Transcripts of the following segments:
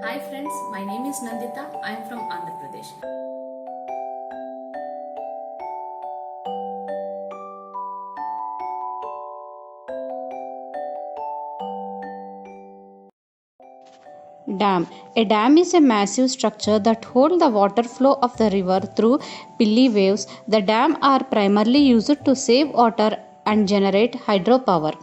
Hi friends, my name is Nandita. I am from Andhra Pradesh. Dam. A dam is a massive structure that holds the water flow of the river through pilly waves. The dam are primarily used to save water and generate hydropower.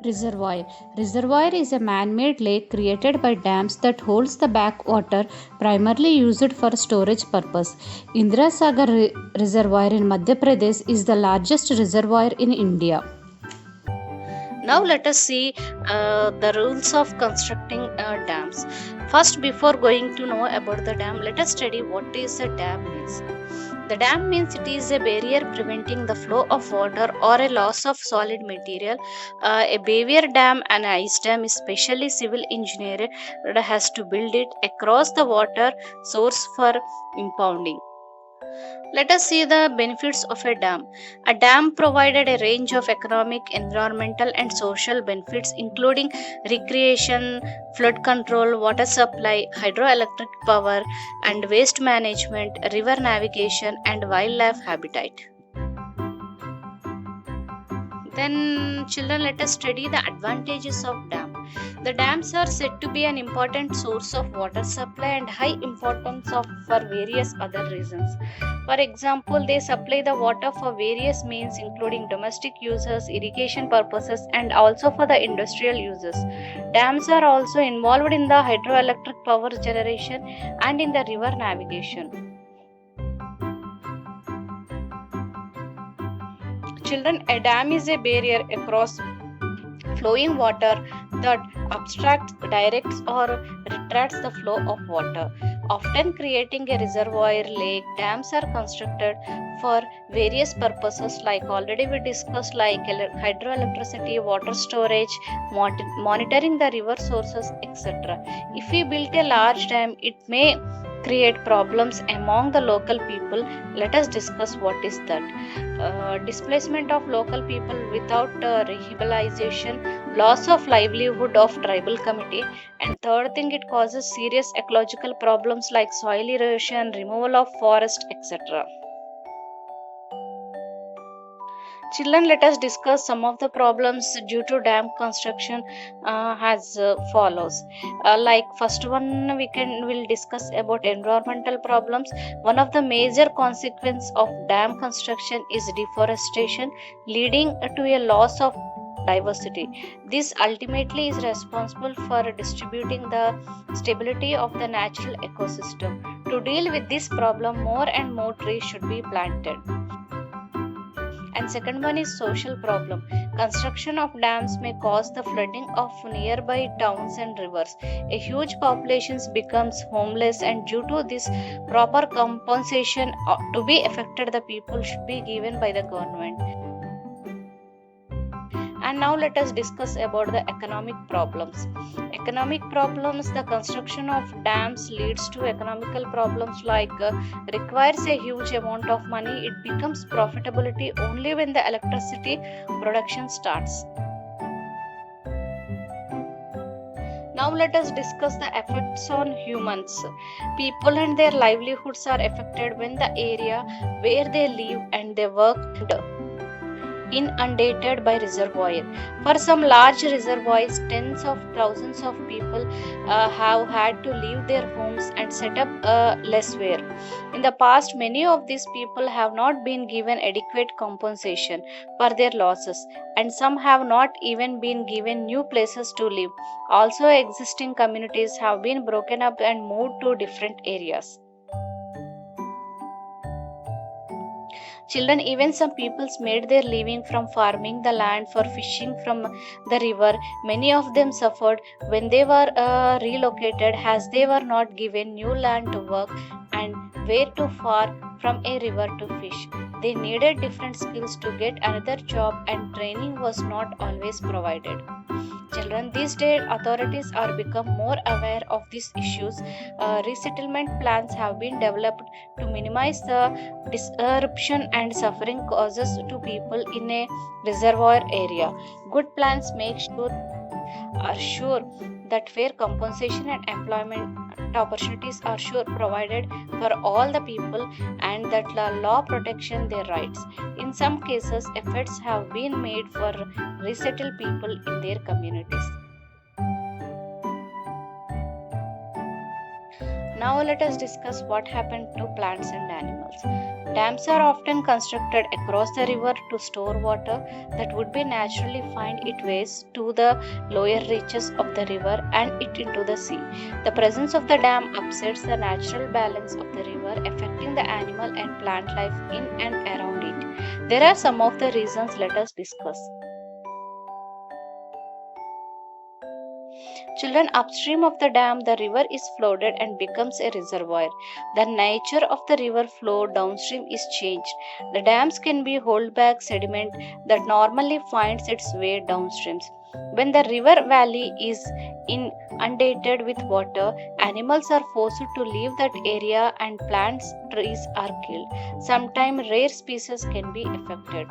Reservoir. Reservoir is a man-made lake created by dams that holds the backwater primarily used for storage purpose. Indira Sagar Reservoir in Madhya Pradesh is the largest reservoir in India. Now let us see the rules of constructing dams. First, before going to know about the dam, let us study what is a dam means. The dam means it is a barrier preventing the flow of water or a loss of solid material. A barrier dam and ice dam is specially civil engineered that has to build it across the water source for impounding. Let us see the benefits of a dam. A dam provided a range of economic, environmental, and social benefits, including recreation, flood control, water supply, hydroelectric power, and waste management, river navigation, and wildlife habitat. Then, children, let us study the advantages of dam. The dams are said to be an important source of water supply and high importance for various other reasons. For example, they supply the water for various means, including domestic users, irrigation purposes, and also for the industrial uses. Dams are also involved in the hydroelectric power generation and in the river navigation. Children, a dam is a barrier across flowing water that obstructs, directs, or retards the flow of water, often creating a reservoir. Lake dams are constructed for various purposes, like already we discussed, like hydroelectricity, water storage, monitoring the river sources, etc. If we build a large dam, it may create problems among the local people. Let us discuss what is that. Displacement of local people without rehabilitation, loss of livelihood of tribal community, and third thing, it causes serious ecological problems like soil erosion, removal of forest, etc. Children, let us discuss some of the problems due to dam construction as follows. Like first one, will discuss about environmental problems. One of the major consequences of dam construction is deforestation, leading to a loss of diversity. This ultimately is responsible for distributing the stability of the natural ecosystem. To deal with this problem, more and more trees should be planted. And second one is social problem. Construction of dams may cause the flooding of nearby towns and rivers. A huge population becomes homeless, and due to this, proper compensation to be affected the people should be given by the government. And now let us discuss about the economic problems. Economic problems, the construction of dams leads to economical problems like requires a huge amount of money. It becomes profitability only when the electricity production starts. Now let us discuss the effects on humans. People and their livelihoods are affected when the area where they live and they work inundated by reservoir. For some large reservoirs, tens of thousands of people have had to leave their homes and set up elsewhere. In the past, many of these people have not been given adequate compensation for their losses, and some have not even been given new places to live. Also, existing communities have been broken up and moved to different areas. Children, even some peoples made their living from farming the land for fishing from the river. Many of them suffered when they were relocated as they were not given new land to work and were too far from a river to fish. They needed different skills to get another job, and training was not always provided. Children, these days authorities are become more aware of these issues. Resettlement plans have been developed to minimize the disruption and suffering causes to people in a reservoir area. Good plans make sure are sure that fair compensation and employment opportunities are sure provided for all the people, and that the law protection their rights. In some cases, efforts have been made for resettle people in their communities. Now let us discuss what happened to plants and animals. Dams are often constructed across the river to store water that would be naturally find its ways to the lower reaches of the river and it into the sea. The presence of the dam upsets the natural balance of the river, affecting the animal and plant life in and around it. There are some of the reasons, let us discuss. Children, upstream of the dam, the river is flooded and becomes a reservoir. The nature of the river flow downstream is changed. The dams can be hold back sediment that normally finds its way downstream. When the river valley is inundated with water, animals are forced to leave that area and plants, trees are killed. Sometimes rare species can be affected.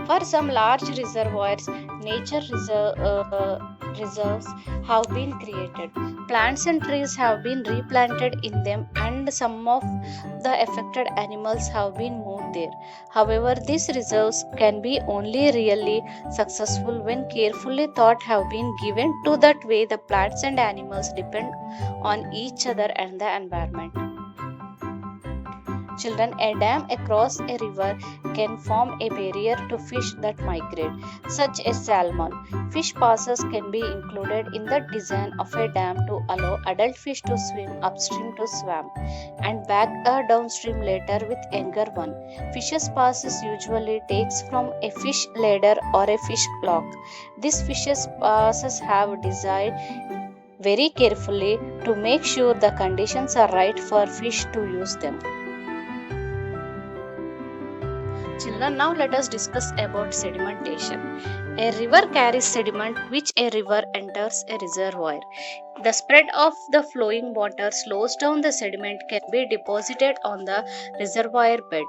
For some large reservoirs, nature reserves have been created. Plants and trees have been replanted in them, and some of the affected animals have been moved there. However, these reserves can be only really successful when carefully thought have been given to that way the plants and animals depend on each other and the environment. Children, a dam across a river can form a barrier to fish that migrate, such as salmon. Fish passes can be included in the design of a dam to allow adult fish to swim upstream to swamp and back downstream later with younger one. Fishes passes usually takes from a fish ladder or a fish lock. These fishes passes have designed very carefully to make sure the conditions are right for fish to use them. Children, now let us discuss about sedimentation. A river carries sediment which a river enters a reservoir. The spread of the flowing water slows down the sediment can be deposited on the reservoir bed.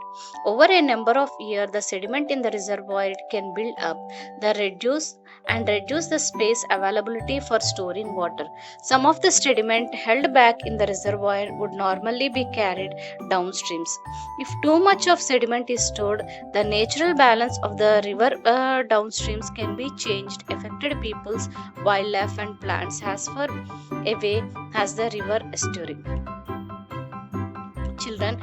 Over a number of years, the sediment in the reservoir can build up, reduce the space availability for storing water. Some of the sediment held back in the reservoir would normally be carried downstreams. If too much of sediment is stored, the natural balance of the river downstreams can be changed, affected people's wildlife and plants as far away as the river estuary. Children,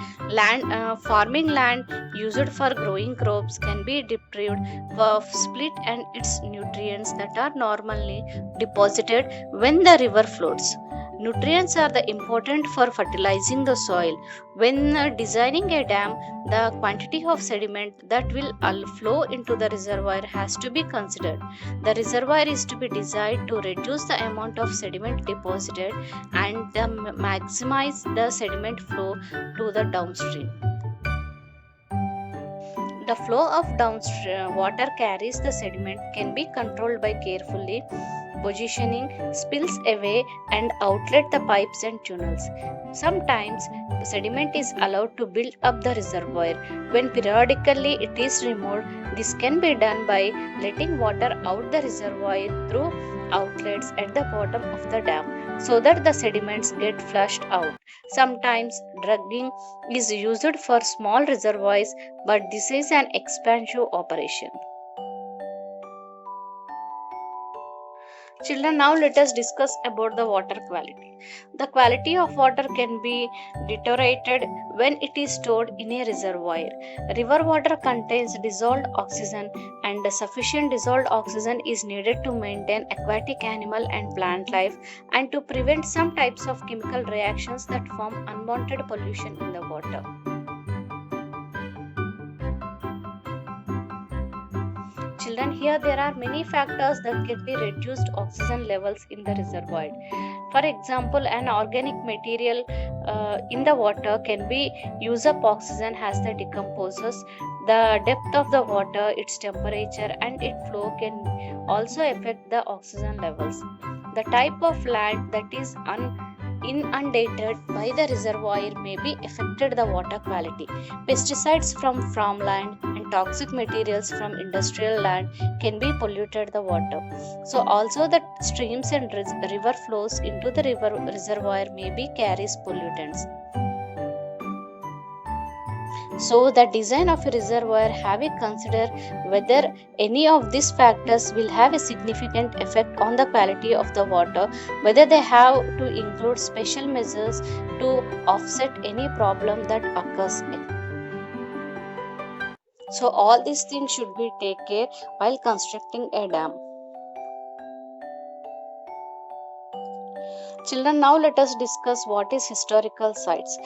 farming land used for growing crops can be deprived of split and its nutrients that are normally deposited when the river flows. Nutrients are the important for fertilizing the soil. When designing a dam, the quantity of sediment that will flow into the reservoir has to be considered. The reservoir is to be designed to reduce the amount of sediment deposited and maximize the sediment flow to the downstream. The flow of downstream water carries the sediment can be controlled by carefully positioning spills away and outlet the pipes and tunnels. Sometimes sediment is allowed to build up the reservoir. When periodically it is removed, this can be done by letting water out the reservoir through outlets at the bottom of the dam so that the sediments get flushed out. Sometimes dredging is used for small reservoirs, but this is an expensive operation. Children, now let us discuss about the water quality. The quality of water can be deteriorated when it is stored in a reservoir. River water contains dissolved oxygen, and sufficient dissolved oxygen is needed to maintain aquatic animal and plant life and to prevent some types of chemical reactions that form unwanted pollution in the water. Children, here there are many factors that can be reduced oxygen levels in the reservoir. For example, an organic material in the water can be use up oxygen as the decomposes. The depth of the water, its temperature and its flow can also affect the oxygen levels. The type of land that is inundated by the reservoir may be affected the water quality. Pesticides from farmland and toxic materials from industrial land can be polluted the water. So also the streams and river flows into the river reservoir may be carries pollutants. So the design of a reservoir have to consider whether any of these factors will have a significant effect on the quality of the water, whether they have to include special measures to offset any problem that occurs. So all these things should be take care while constructing a dam. Children, now let us discuss what is historical sites.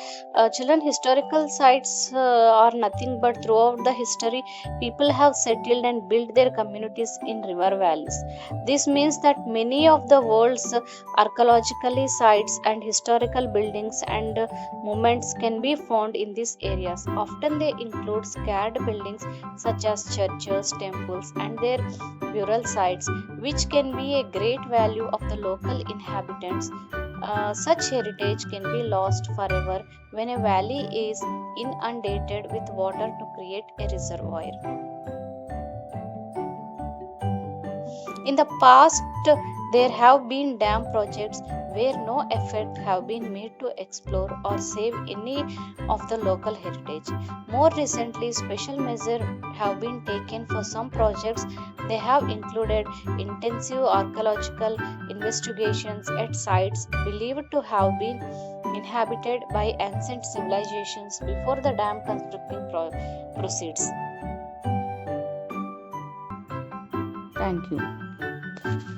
Children, historical sites are nothing but throughout the history people have settled and built their communities in river valleys. This means that many of the world's archaeological sites and historical buildings and monuments can be found in these areas. Often they include scarred buildings such as churches, temples and their burial sites, which can be a great value of the local inhabitants. Such heritage can be lost forever when a valley is inundated with water to create a reservoir. In the past, there have been dam projects where no effort have been made to explore or save any of the local heritage. More recently, special measures have been taken for some projects. They have included intensive archaeological investigations at sites believed to have been inhabited by ancient civilizations before the dam constructing proceeds. Thank you.